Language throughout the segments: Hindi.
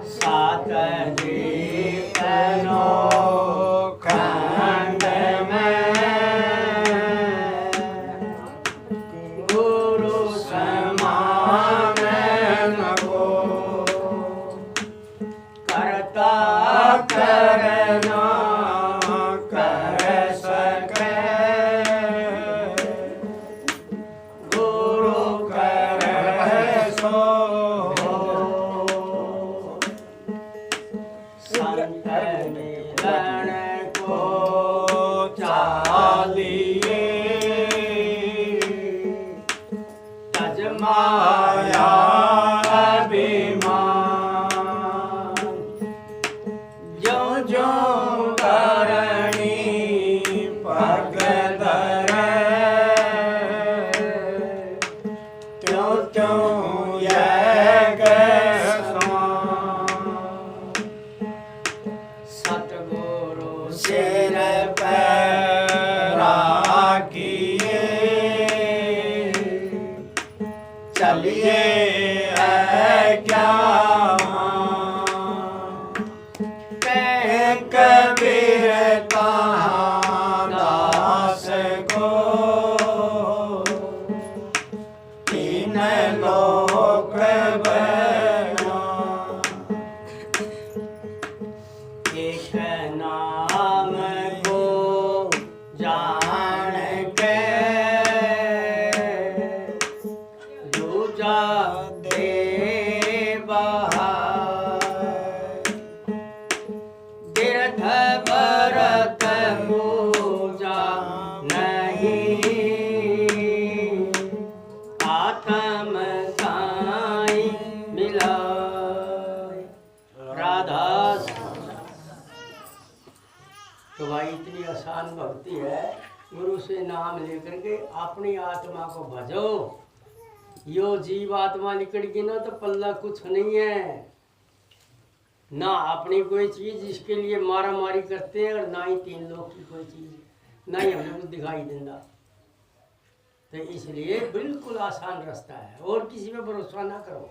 सात दीपनो खंड में गुरु समान न को करता करना कर सके गुरु करे सो संत मिलन को चालिए तज माया अभिमान जो जो करणी पग धरे त्यों त्यों यज्ञ समान सतगुरु सिर पर राखिए चलिए कबीर कहाँ दास को तीन लोक बना एक नाम को जान के दूजा दे तीर्थ भरत पूजा नहीं आत्म साई मिला राधा। तो भाई इतनी आसान भक्ति है, गुरु से नाम लेकर के अपनी आत्मा को भजो। यो जीव आत्मा निकल गई ना तो पल्ला कुछ नहीं है, ना अपनी कोई चीज जिसके लिए मारा मारी करते हैं, और ना ही तीन लोग की कोई चीज, ना ही हमें कुछ दिखाई देता। तो इसलिए बिल्कुल आसान रास्ता है, और किसी पे भरोसा ना करो।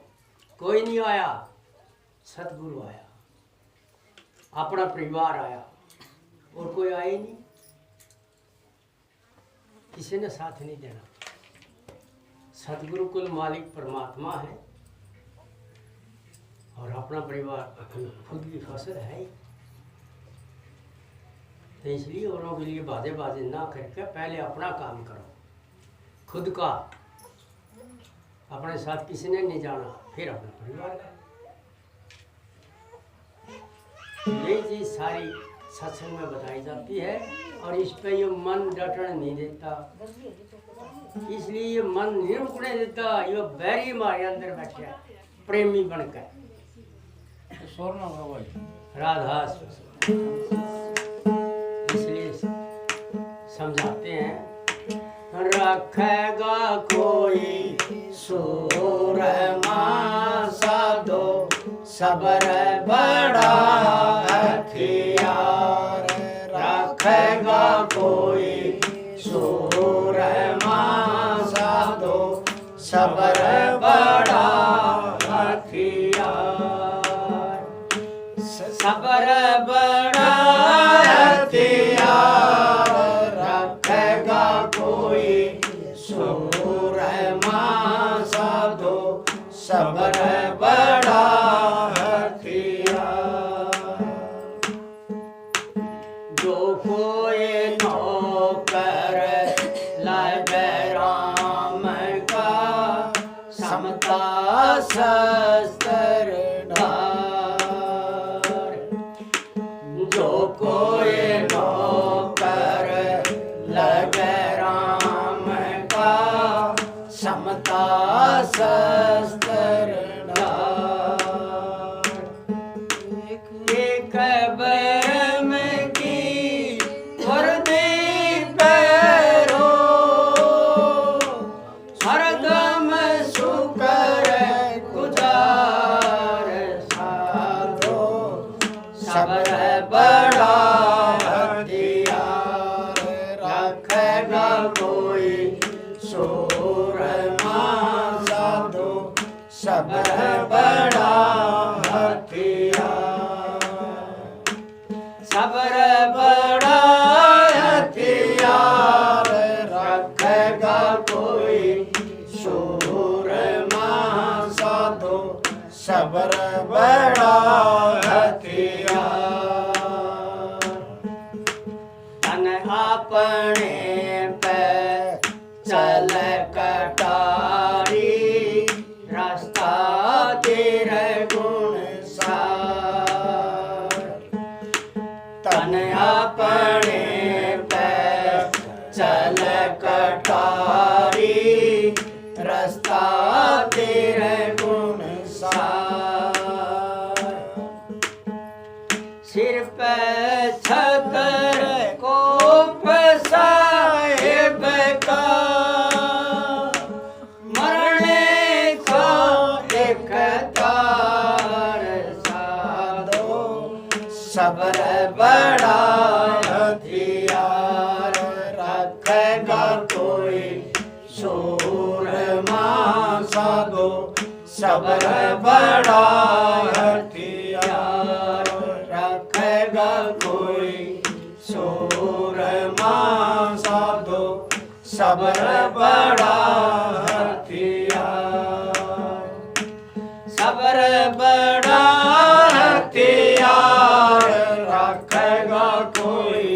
कोई नहीं आया, सतगुरु आया, अपना परिवार आया, और कोई आया ही नहीं, किसी ने साथ नहीं देना। सतगुरु कुल मालिक परमात्मा है, और अपना परिवार खुद की फसल है ही। तो इसलिए औरों के लिए बाजे बाजे ना करके पहले अपना काम करो, खुद का। अपने साथ किसी ने नहीं जाना, फिर अपना परिवार का। यही चीज सारी सत्संग में बताई जाती है, और इस पे ये मन डटने नहीं देता, इसलिए ये मन नहीं रुकने देता। ये बैरी हमारे अंदर बैठे है, प्रेमी बनकर। राधा इसलिए समझाते हैं, रखेगा कोई सूरमा साधो सबर बड़ा हथियार। रखेगा कोई सूरमा साधो सबर बड़ा हथियार। सबर बड़ा हथियार रखेगा कोई सूरमा साधो सबर बड़ा हथियार। जो कोई नौकर लगे राम का समता शस्त्र ढार। जो कोई नौकर लगे राम का समता शस्त्र ढार। एक बरम की वर्दी पैरो हरदम सुकर गुजार साधो सबर बड़ा हथियार। रखेगा कोई सूरमा साधो सबर बड़ा हथियार। तन अपने पे चल कटारी, रास्ता तेरे गुण सार। तन अपने पे चल कटारी, रास्ता तेरे गुण सार। सिर पे छतर को साहेब का, मरने का एक तार साधो, सबर बड़ा हथियार। रखेगा कोई सूरमा साधो, सबर बड़ा हथियार। रखेगा कोई सूरमा साधो, सबर बड़ा हथियार। सबर बड़ा हथियार। रखेगा कोई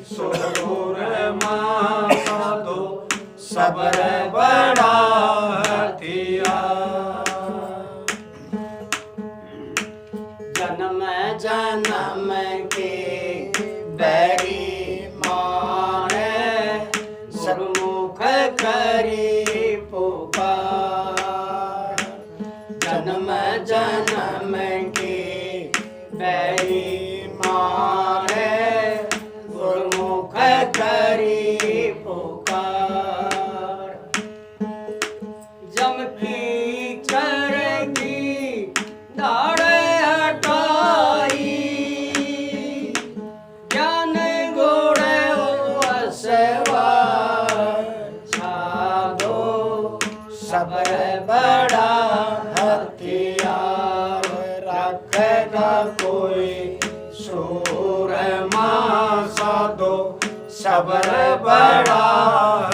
सूरमा साधो, सबर बड़ा हथियार। जन्म जन्म के बैरी मारे, गुरुमुख करी पुकार। जन्म जन्म के बैरी मारे, गुरुमुख करी पुकार। जम की चरगी दाड़ हटाई, ज्ञान गुण असवार साधो, सबर बड़ा हथियार। रखेगा कोई सूरमा साधो, सबर बड़ा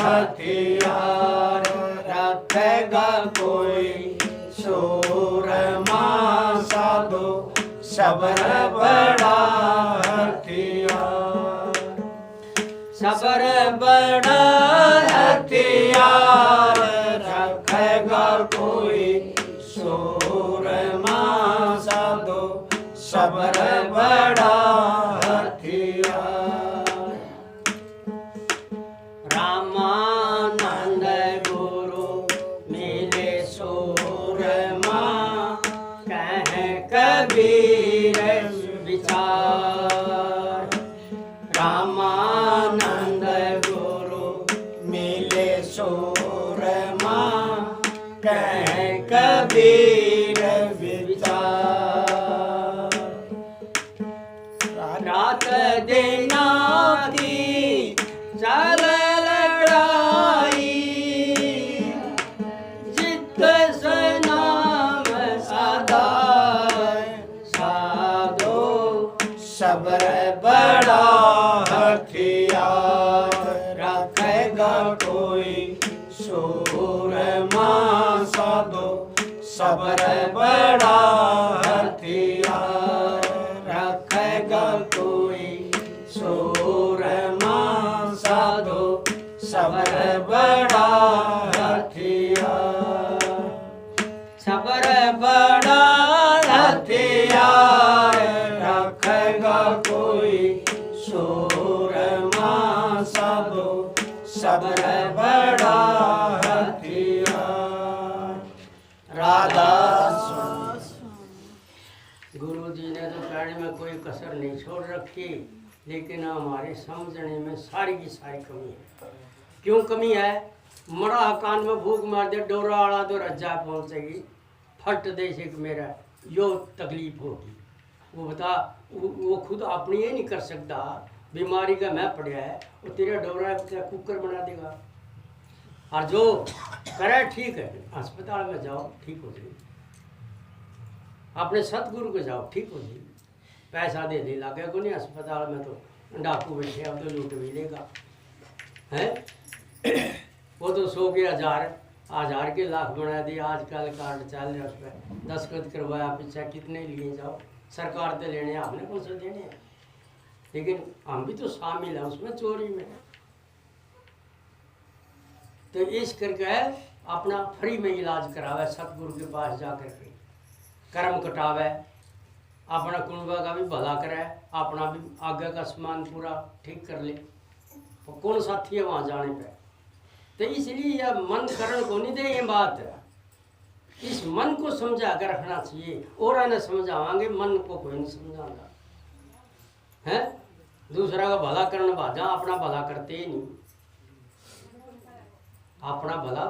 हथियार। रखेगा कोई सूरमा साधो, सबर बड़ा हथियार। सबर बड़ा हथियार। रखेगा कोई सूरमा साधो, सबर बड़ा हथियार। रामानंद गुरु मिले सूरमा, कह कबीर विचार। रामानंद गुरु मिले सूरमा, कह कबीर विचार। रात देना की चल लड़ाई, जित से नाम आधार साधो, सबर बड़ा हथियार। रखेगा कोई सूरमा साधो, सबर बड़ा हथियार। रखेगा कोई सूरमा साधो, सबर बड़ा हथियार। सबर बड़ा हथियार। रखेगा कोई सूरमा साधो, सबर बड़ा हथियार। राधा गुरु जी ने तो कहने में कोई कसर नहीं छोड़ रखी, लेकिन हमारे समझने में सारी की सारी कमी है। क्यों कमी है? मरा कान में भूख मार दे, डोरा आड़ा तो रज्जा पहुंचेगी, फट दे से कि मेरा यो तकलीफ होगी। वो बता, वो खुद अपनी ये नहीं कर सकता, बीमारी का मैं पड़ा है, वो तेरा डोरा कुकर बना देगा। और जो करे ठीक है, अस्पताल में जाओ ठीक हो जाएगी, अपने सतगुरु को जाओ ठीक हो जाएगी। पैसा दे दे लागे को नहीं, अस्पताल में तो डाकू बैठे, अब तो लूट भी लेगा है। वो तो 100 के 1000 हजार के लाख बना दिए। आजकल कार्ड चल रहा है, उस पर दस्तखत करवाया, पीछे कितने लिए जाओ, सरकार तो लेने हैं, हमने कौन से देने हैं, लेकिन हम भी तो शामिल हैं उसमें, चोरी में। तो इस करके अपना फ्री में इलाज करावे, सतगुरु के पास जा करके कर्म कटावे, अपना कुंबा का भी भला करे, अपना भी आगे का सामान पूरा ठीक कर ले। तो कौन साथी है वहाँ जाने पे। तो इसलिए यह मन करण को नहीं दे, ये बात है, इस मन को समझा कर रखना चाहिए। और आने समझावांगे, मन को कोई नहीं समझाता है। दूसरा का भला करने बाजा, अपना भला करते ही नहीं। अपना भला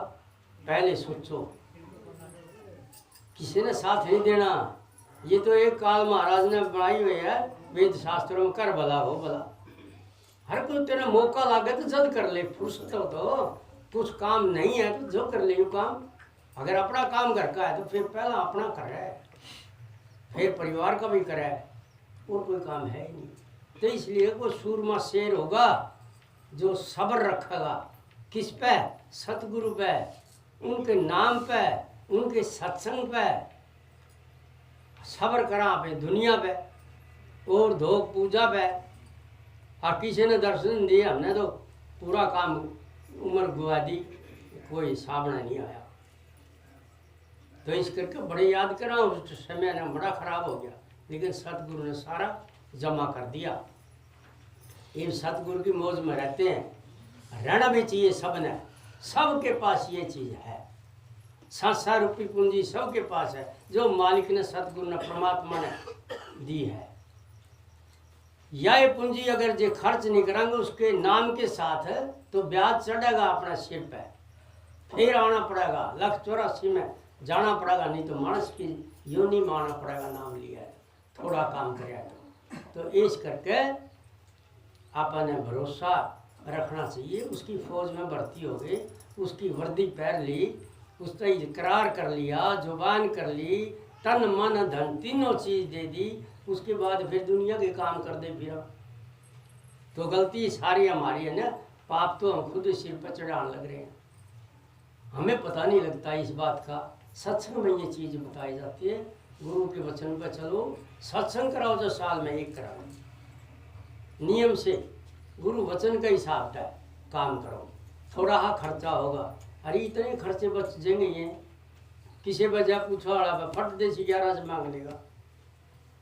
पहले सोचो, किसी ने साथ नहीं देना। ये तो एक काल महाराज ने बनाई हुई है वेद शास्त्रों में, कर भला हो भला। हर कोई तेरा मौका लागे तो जल्द कर ले, फुर्सत हो तो, कुछ काम नहीं है तो जो कर ले यू काम। अगर अपना काम घर का है तो फिर पहला अपना करे, फिर परिवार का भी करे, और कोई काम है ही नहीं। तो इसलिए कोई सूरमा शेर होगा जो सब्र रखेगा, किस पे, सतगुरु पे, उनके नाम पे, उनके सत्संग पे सब्र करा पे, दुनिया पे और धोख पूजा पे। और किसी ने दर्शन दिए, हमने तो पूरा काम उम्र गुआ दी, कोई सामना नहीं आया। तो इस करके बड़े याद करा, उस समय ना बड़ा खराब हो गया, लेकिन सतगुरु ने सारा जमा कर दिया। इन सतगुरु की मौज में रहते हैं, रहना भी चाहिए सबने, सबके पास ये चीज़ है। 7 रुपये पूंजी सबके पास है, जो मालिक ने, सतगुरु ने, परमात्मा ने दी है। यह पूंजी अगर जो खर्च नहीं करांगे उसके नाम के साथ तो ब्याज चढ़ेगा अपना सिर पे, फिर आना पड़ेगा 184 में जाना पड़ेगा, नहीं तो मानस की योनि में आना पड़ेगा। नाम लिया है, थोड़ा काम करे तो इस करके आपने भरोसा रखना चाहिए। उसकी फौज में भर्ती हो गई, उसकी वर्दी पहन ली, उसका इकरार कर लिया, जुबान कर ली, तन मन धन तीनों चीज दे दी, उसके बाद फिर दुनिया के काम कर दे फिर। तो गलती सारी हमारी है ना, पाप तो हम खुद सिर पर चढ़ाने लग रहे हैं, हमें पता नहीं लगता इस बात का। सत्संग में ये चीज़ बताई जाती है, गुरु के वचन पर चलो, सत्संग कराओ जो साल में एक कराओ, नियम से गुरु वचन का हिसाब है, काम करो, थोड़ा हा खर्चा होगा। अरे इतने खर्चे बच जाएंगे, ये किसी वजह पूछा वाला फट देसी 11 से मांग लेगा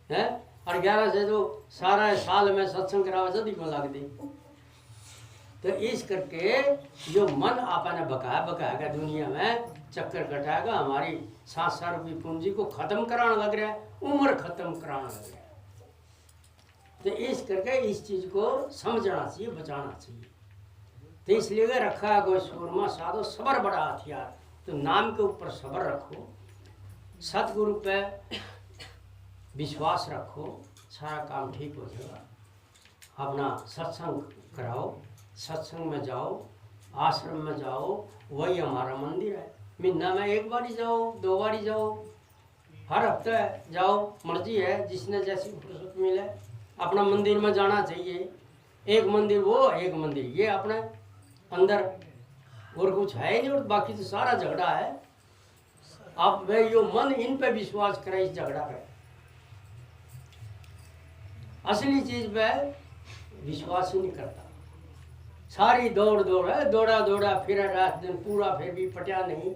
है, और 11 से तो सारा साल में सत्संग करावा जल्दी को लग दे। तो इस करके जो मन आपने बकाया दुनिया में चक्कर कटाएगा, हमारी 7 रुपये पूंजी को खत्म कराने लग रहा है, उम्र खत्म कराने लग रहा है। तो इस करके इस चीज को समझना चाहिए, बचाना चाहिए। तो इसलिए रखा है कोई सूरमा साधो, सब्र बड़ा हथियार। तो नाम के ऊपर सब्र रखो, सतगुरु पे विश्वास रखो, सारा काम ठीक हो जाएगा। अपना सत्संग कराओ, सत्संग में जाओ, आश्रम में जाओ, वही हमारा मंदिर है। महीना में 1 बार जाओ, 2 बार जाओ, हर हफ्ते जाओ, मर्जी है, जिसने जैसी फुर्सत मिले अपना मंदिर में जाना चाहिए। एक मंदिर वो, एक मंदिर ये, अपने अंदर और कुछ है ही नहीं, और बाकी तो सारा झगड़ा है। आप वे यो मन इन पे विश्वास करे, इस झगड़ा पे, असली चीज पे विश्वास ही नहीं करता। सारी दौड़ दौड़ है, दौड़ा दौड़ा फिर रात दिन पूरा, फिर भी पटिया नहीं।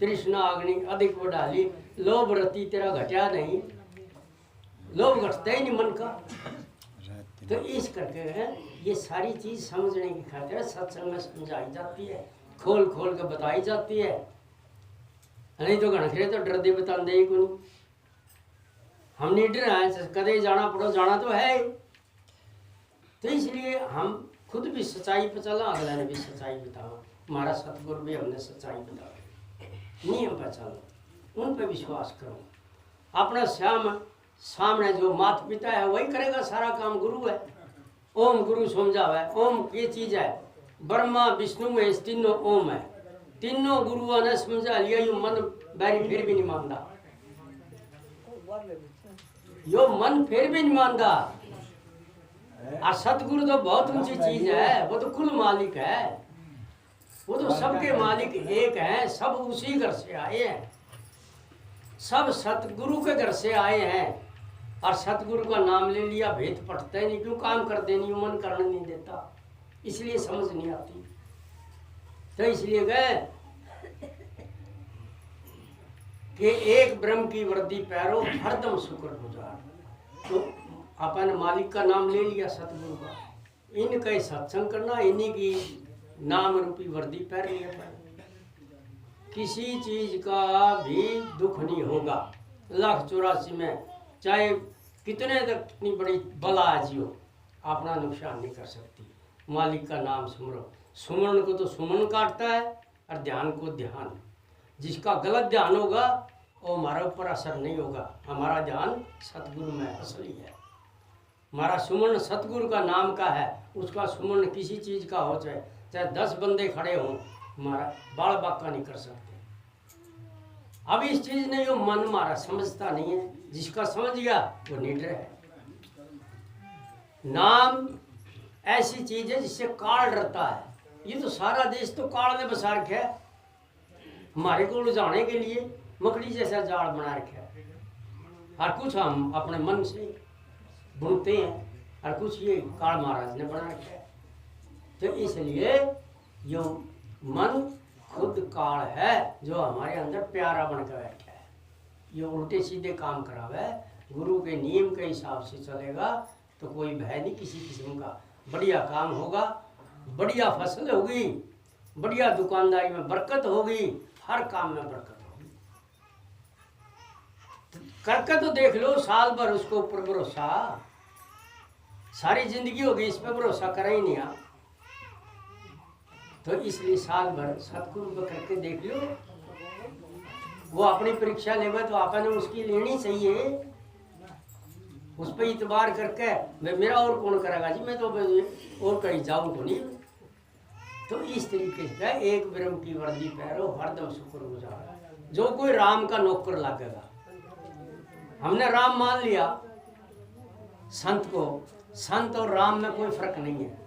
तृष्णा अग्नि अधिक बढ़ा ली, लोभ रति तेरा घटिया नहीं, लोभ घटता ही नहीं मन का। तो इस करके ये सारी चीज समझने की खातिर सत्संग में समझाई जाती है, खोल खोल के बताई जाती है। नहीं तो घनखरे तो डर दे बता दे को नहीं, हम नहीं डर आए, कदे जाना पड़ो, जाना तो है। तो इसलिए हम खुद भी सच्चाई पर चला, अगला ने भी सच्चाई बताओ, हमारा सतगुरु भी हमने सच्चाई बताओ। नियम पर चलो, उन पर विश्वास करो। अपना सामने जो माता पिता है वही करेगा सारा काम, गुरु है। ओम गुरु समझावे, ओम ये चीज है, ब्रह्मा विष्णु महेश तीनों ओम है। तीनों गुरुओं ने समझा लिया, यो मन बैरी फिर भी नहीं मानता, यो मन फिर भी नहीं मानता। और सतगुरु तो बहुत ऊंची चीज है, वो तो कुल मालिक है। वो तो सबके मालिक एक हैं, सब उसी घर से आए हैं, सब सतगुरु के घर से आए हैं। और सतगुरु का नाम ले लिया, भेद पटता ही नहीं, क्यों काम कर देनी, मन करने नहीं देता, इसलिए समझ नहीं आती। तो इसलिए गए कि एक ब्रह्म की वृद्धि पैरो हरदम शुक्र गुजार। तो अपन मालिक का नाम ले लिया, सतगुरु का, इनका सत्संग करना, इन्हीं की नाम रूपी वृद्धि पैर लिया पर किसी चीज का भी दुख नहीं होगा। 1,84 में चाहे कितने तक इतनी बड़ी बला आ जियो, अपना नुकसान नहीं कर सकती। मालिक का नाम सुमरो, सुमरण को तो सुमन काटता है और ध्यान को ध्यान। जिसका गलत ध्यान होगा वो हमारे ऊपर असर नहीं होगा, हमारा ध्यान सतगुरु में असली है। हमारा सुमन सतगुरु का नाम का है, उसका सुमन किसी चीज़ का हो, चाहे 10 बंदे खड़े हों, हमारा बाल बाका नहीं कर सकते। अब इस चीज़ ने यो मन हमारा समझता नहीं है, जिसका समझ गया वो निडर है। नाम ऐसी चीज है जिससे काल डरता है। ये तो सारा देश तो काल में बसा रखा है, हमारे को उलझाने के लिए मकड़ी जैसा जाल बना रखा है। और कुछ हम अपने मन से बुनते हैं और कुछ ये काल महाराज ने बना रखा है। तो इसलिए यो मन खुद काल है जो हमारे अंदर प्यारा बनकर बैठा है। ये उल्टे सीधे काम करावे, गुरु के नियम के हिसाब से चलेगा तो कोई भय नहीं किसी किस्म का। बढ़िया काम होगा, बढ़िया फसल होगी, बढ़िया दुकानदारी में बरकत होगी, हर काम में बरकत होगी। करके तो देख लो, साल भर उसको ऊपर भरोसा, सारी जिंदगी होगी इस पर भरोसा करा ही नहीं आप। तो इसलिए साल भर सतगुरु पर करके देख लो। वो अपनी परीक्षा लेगा तो आपने उसकी लेनी चाहिए, उस पर इतबार करके मेरा और कौन करेगा जी, मैं तो और कहीं जाऊँ तो नहीं। तो इस तरीके से एक ब्रह्म की वर्दी पैरो हरदम शुक्र गुजार। जो कोई राम का नौकर लगेगा, हमने राम मान लिया संत को, संत और राम में कोई फर्क नहीं है,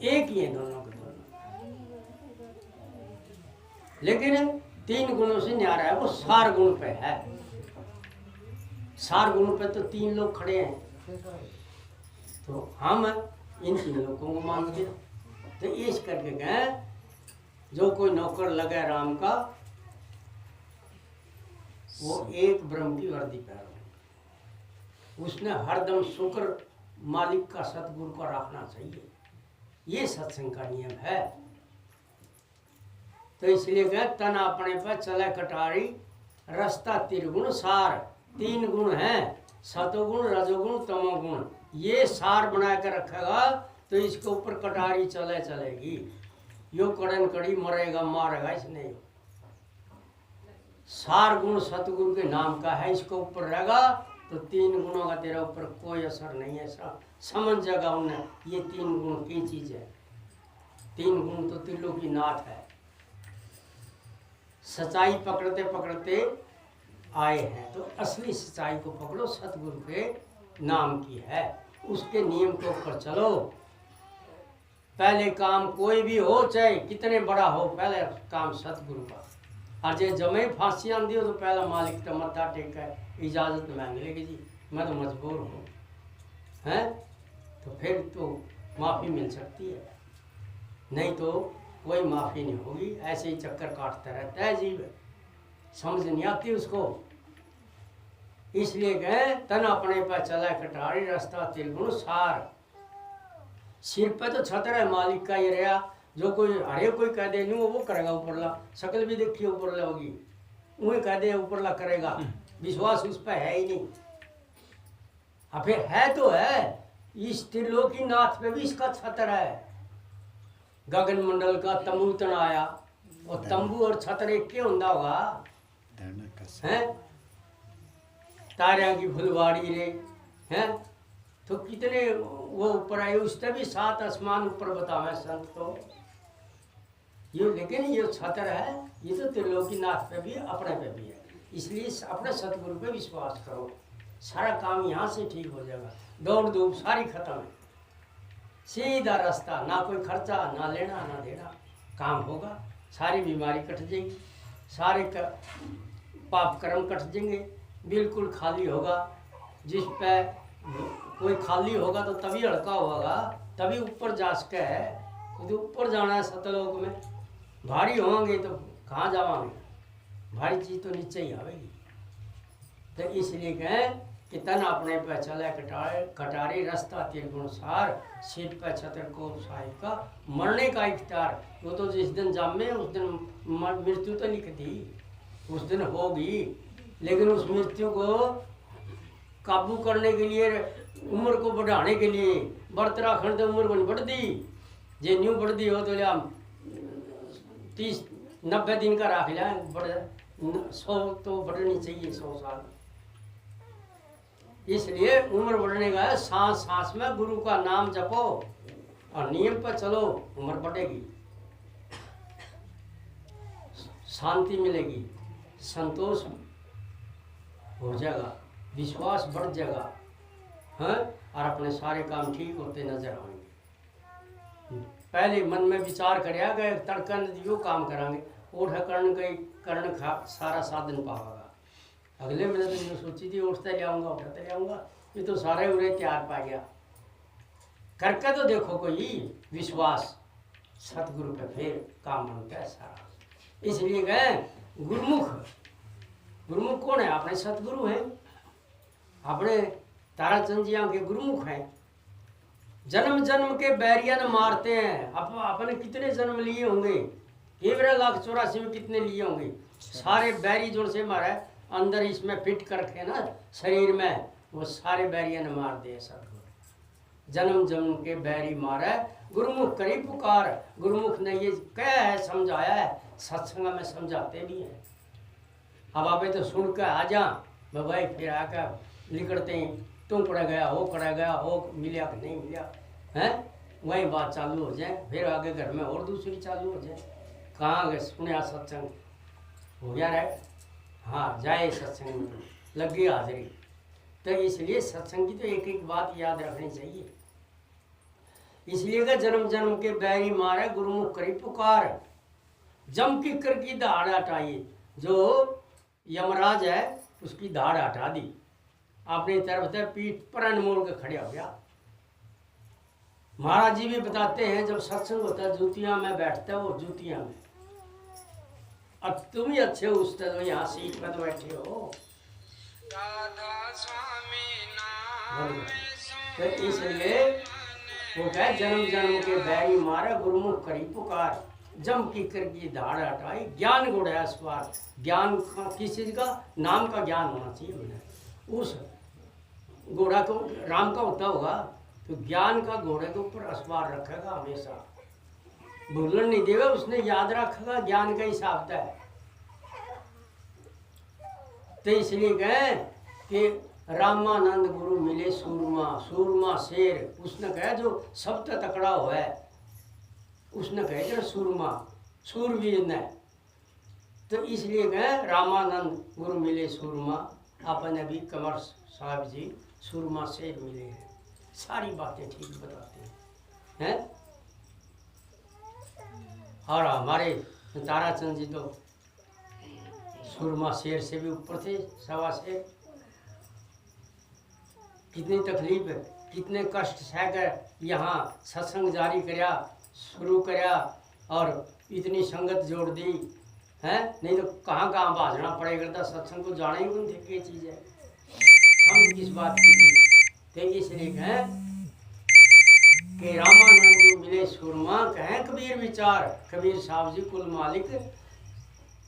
एक ही है दोनों के दोनों। लेकिन 3 गुणों से न्यारा है, वो सार गुण पे है। सार गुण पे तो 3 लोग खड़े हैं, तो हम इन 3 लोगों को मानते हैं। तो इस करके गए जो कोई नौकर लगे राम का, वो एक ब्रह्म की वर्दी पहनो, उसने हरदम शुक्र मालिक का सतगुरु का रखना चाहिए। ये सत्संग का नियम है। तो इसलिए गए तन अपने पर चले कटारी, रास्ता त्रिगुण सार। 3 गुण हैं, सतोगुण रजोगुण तमोगुण। ये सार बना कर रखेगा तो इसके ऊपर कटारी चलेगी। यो कड़न कड़ी मरेगा मारेगा इसने। सार गुण सतगुरु के नाम का है, इसके ऊपर रहेगा तो 3 गुणों का तेरे ऊपर कोई असर नहीं है। समझ जाएगा उन्हें ये 3 गुण की चीज है। 3 गुण तो त्रिलोकी नाथ है। सच्चाई पकड़ते पकड़ते आए हैं तो असली सच्चाई को पकड़ो, सतगुरु के नाम की है, उसके नियम के ऊपर चलो। पहले काम कोई भी हो, चाहे कितने बड़ा हो, पहले काम सतगुरु का। और जे जमे फांसी आंदी हो तो पहला मालिक का मत्था टेक है, इजाज़त मांग लेगी जी मैं तो मजबूर हूँ, हैं तो फिर तो माफ़ी मिल सकती है, नहीं तो कोई माफ़ी नहीं होगी। ऐसे ही चक्कर काटता रहता है जीव, समझ नहीं आती उसको। इसलिए गए तन अपने पर चला कटारी, रास्ता त्रिगुण सार। सिर पे तो छतर है मालिक का ये रहा, जो कोई हरे कोई कह दे नहीं वो करेगा ऊपरला, शक्ल भी देखिए ऊपरला होगी, वही कह दे ऊपरला करेगा, विश्वास उस पर है ही नहीं। अब फिर है तो है, इस त्रिलोकी नाथ पे भी इसका छतर है। गगन मंडल का तंबू तनाया, और तंबू और छतर एक के होंदा होगा हैं, तारियां की फुलवाड़ी रे हैं, तो कितने वो ऊपर आए, उससे भी 7 आसमान ऊपर बतावे संत को ये। लेकिन ये छतर है, ये तो त्रिलोकी नाथ पे भी अपने पे भी है। इसलिए अपने सतगुरु पे विश्वास करो, सारा काम यहाँ से ठीक हो जाएगा। दौड़ धूप सारी खत्म है, सीधा रास्ता, ना कोई खर्चा ना लेना ना देना, काम होगा। सारी बीमारी कट जाएगी, सारे पाप कर्म कट जाएंगे, बिल्कुल खाली होगा। जिस पे कोई खाली होगा तो तभी हल्का होगा, तभी ऊपर जा सके है। तो ऊपर जाना है सतलोक में, भारी होंगे तो कहाँ जावांगे, भारी चीज तो नीचे ही आवेगी। तो इसलिए कहें कि तन अपने पे चले कटारे रास्ता त्रिगुण सार, सिर पे छत्र को साहिब का मरने का इख्तियार। वो तो जिस दिन जामे उस दिन मृत्यु तो लिखती, उस दिन होगी, लेकिन उस मृत्यु को काबू करने के लिए, उम्र को बढ़ाने के लिए व्रत राखण तो उम्र बन बढ़ दी। जे न्यू बढ़ दी हो तो लिया 30-90 दिन का राख लिया, बढ़ 100 तो बढ़नी चाहिए, 100 साल। इसलिए उम्र बढ़ने का है, सांस सांस में गुरु का नाम जपो और नियम पर चलो, उम्र बढ़ेगी, शांति मिलेगी, संतोष हो जाएगा, विश्वास बढ़ जाएगा, हैं, और अपने सारे काम ठीक होते नजर आएंगे। पहले मन में विचार करया गए तड़कन यो काम करांगे, उठ कर्ण सारा साधन पावागा। अगले महीने तो जो सोची थी उठते ले आऊँगा, उठाते ले आऊँगा, ये तो सारे उरे तैयार पा गया। करके तो देखो कोई विश्वास, सतगुरु पे फिर काम बनता है सारा। इसलिए गए गुरुमुख, गुरुमुख कौन है? अपने सतगुरु हैं, अपने ताराचंद जी के गुरुमुख हैं। जन्म जन्म के बैरियन मारते हैं, अपने कितने जन्म लिए होंगे, 1,84,000 में कितने लिए होंगे, सारे बैरी जोड़ से मारा है, अंदर इसमें फिट करके ना शरीर में, वो सारे बैरियन मार दे सतगुरु। जन्म जन्म के बैरी मारा है, गुरुमुख करी पुकार। गुरुमुख ने ये कहा है, समझाया है, सत्संग में समझाते भी हैं। अब आप तो सुन कर आ जा भाई, फिर आकर निकलते हैं, तुम पड़ा गया हो, मिला कि नहीं मिला है, वही बात चालू हो जाए, फिर आगे घर में और दूसरी चालू हो जाए। कहाँ गए सुने सत्संग हो गया है, हाँ जाए सत्संग में लगी हाजिरी। तो इसलिए सत्संग की तो एक एक बात याद रखनी चाहिए। इसलिए का जन्म जन्म के बैरी मारे, गुरुमुख करी पुकार, जम की कर की दाढ़ हटाइए। जो यमराज है उसकी दाढ़ हटा दी, अपनी तरफ से पीठ पर अनमोल के खड़े हो गया। महाराज जी भी बताते हैं, जब सत्संग होता है जूतियां में बैठता है, वो जूतियां में, अब तुम ही अच्छे हो उस तरह, यहाँ सीट पर तो बैठे हो। तो इसलिए वो कहे जन्म जन्म के बैरी मारे, गुरुमुख करी पुकार, जम की कर की दाढ़ हटाई, ज्ञान गुढ़ा स्वार। ज्ञान किस चीज का? नाम का ज्ञान होना चाहिए उन्हें। उस घोड़ा को राम का होता होगा, तो ज्ञान का घोड़े के ऊपर अस्वार रखेगा, हमेशा भूलन नहीं देगा, उसने याद रखेगा ज्ञान का हिसाब है। तो इसलिए कहे कि रामानंद गुरु मिले सूरमा, सूरमा शेर, उसने कहा जो सब तकड़ा हो है, उसने कहे कि सूरमा सूरवीर ने। तो इसलिए कहे रामानंद गुरु मिले सूरमा, अपन अभी कमर साहब जी सूरमा शेर मिले हैं, सारी बातें ठीक बताते हैं। और हमारे ताराचंद जी तो सूरमा शेर से भी ऊपर थे, सवा शेर। कितनी तकलीफ है, कितने कष्ट सहकर यहाँ सत्संग जारी करया, शुरू करया, और इतनी संगत जोड़ दी है, नहीं तो कहाँ कहाँ भाजना पड़ेगा था, सत्संग को जाना ही कौन थे क्या चीज़ है, समझ किस बात की थी। तो इसलिए कहें कि रामानंद जी मिले सूरमा, कहें कबीर विचार, कबीर साहब जी कुल मालिक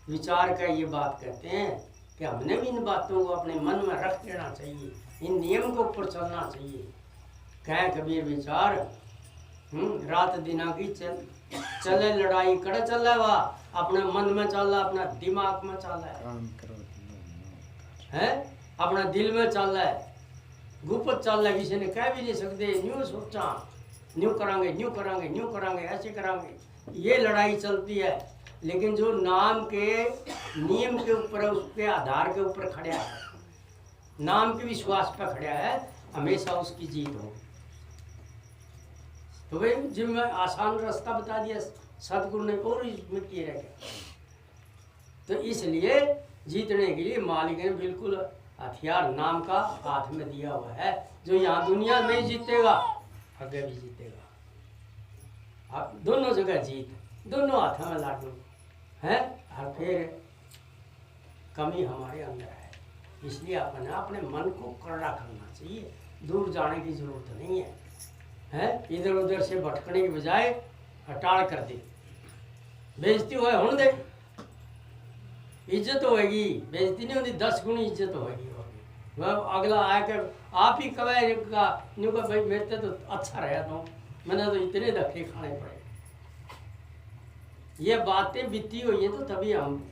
विचार का ये बात कहते हैं कि हमने भी इन बातों को अपने मन में रख लेना चाहिए, इन नियम को ऊपर चलना चाहिए। कहें कबीर विचार, रात दिना की चले लड़ाई कर चल वा, अपने मन में चल रहा, अपना दिमाग में चल रहा है, अपना दिल में चल रहा है, गुप्त चल रहा है, किसी ने कह भी नहीं सकते, न्यू सोचा न्यू करांगे, न्यू करांगे, न्यू करांगे, ऐसे करांगे, ये लड़ाई चलती है। लेकिन जो नाम के नियम के ऊपर है, उसके आधार के ऊपर खड़ा है, नाम के विश्वास पर खड़ा है, हमेशा उसकी जीत हो। तो भाई जिन में आसान रास्ता बता दिया सतगुरु ने और इसमें किए रह गया। तो इसलिए जीतने के लिए मालिक ने बिल्कुल हथियार नाम का हाथ में दिया हुआ है, जो यहाँ दुनिया में ही जीतेगा आगे भी जीतेगा। अब दोनों जगह जीत, दोनों हाथों में लाडू है। और फिर कमी हमारे अंदर है, इसलिए अपने अपने मन को कड़ा करना चाहिए। दूर जाने की जरूरत नहीं है, इधर उधर से भटकने के बजाय हटाड़ कर दे। बेइज्जती होए होने दे, इज्जत होएगी, बेइज्जती नहीं होती, 10 गुनी इज्जत होएगी। वह अगला आकर आप ही कवे का भाई मेरे तो अच्छा रहा तो मैंने तो इतने धक्के खाने पड़े। ये बातें बीती हुई है तो तभी हम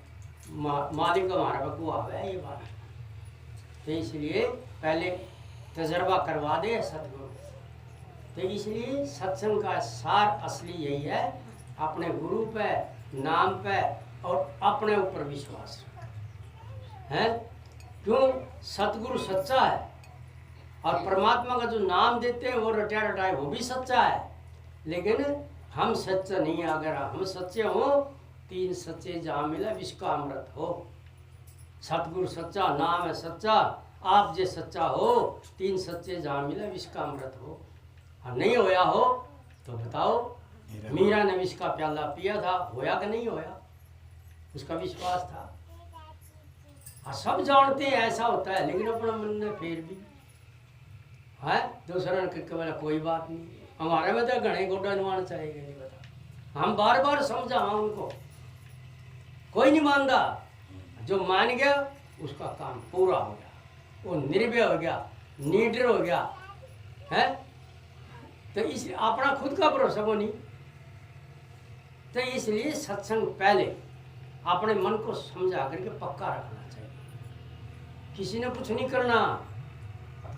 मालिक हमारा बकू आवे ये बात। तो इसलिए पहले तजर्बा करवा दे सतगुरु। तो इसलिए सत्संग का सार असली यही है, अपने गुरु पे, नाम पे और अपने ऊपर विश्वास है। क्यों? सतगुरु सच्चा है और परमात्मा का जो नाम देते हैं वो रटा रटाए वो भी सच्चा है, लेकिन हम सच्चा नहीं है। अगर हम सच्चे हो, 3 सच्चे जहाँ मिला विश्व का अमृत हो। सतगुरु सच्चा, नाम है सच्चा, आप जे सच्चा हो, 3 सच्चे जहाँ मिला विश्व का अमृत हो। और नहीं होया हो तो बताओ, मीरा ने विश्व का प्याला पिया था, होया कि नहीं होया? उसका विश्वास था। और सब जानते हैं ऐसा होता है, लेकिन अपना मन ने फिर भी है दूसरा ने बोला कोई बात नहीं, हमारे में तो घने गोडा नुआना चाहिए। नहीं बता, हम बार बार समझा उनको, कोई नहीं मानता। जो मान गया उसका काम पूरा हो गया, वो निर्भय हो गया, निडर हो गया है। तो इसलिए अपना खुद का भरोसा वो नहीं। तो इसलिए सत्संग पहले अपने मन को समझा करके पक्का रखना चाहिए। किसी ने कुछ नहीं करना,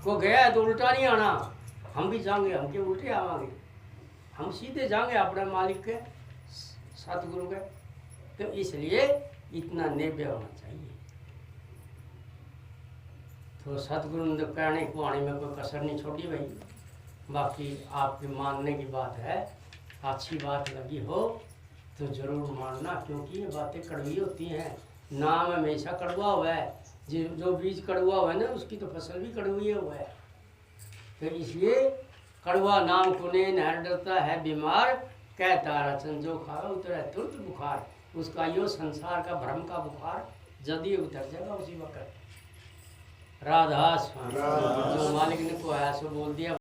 को गया है तो उल्टा नहीं आना। हम भी जाएंगे, हम के उल्टे आवांगे, हम सीधे जाएंगे अपने मालिक के, सतगुरु के। तो इसलिए इतना निर्भय होना चाहिए। तो सतगुरु ने तो कहने को आने में कोई कसर नहीं छोड़ी भाई। बाकी आपके मानने की बात है, अच्छी बात लगी हो तो जरूर मानना, क्योंकि ये बातें कड़वी होती हैं। नाम हमेशा कड़वा हुआ है, जो बीज कड़वा हुआ है ना उसकी तो फसल भी कड़वी हुआ है। तो इसलिए कड़वा नाम कुने नहर डरता है बीमार, कहता रचन जो खाओ उतरा तुरंत बुखार। उसका यो संसार का भ्रम का बुखार जल्दी उतर जाएगा उसी वक्त। राधा स्वामी जो मालिक ने को आया सो बोल दिया।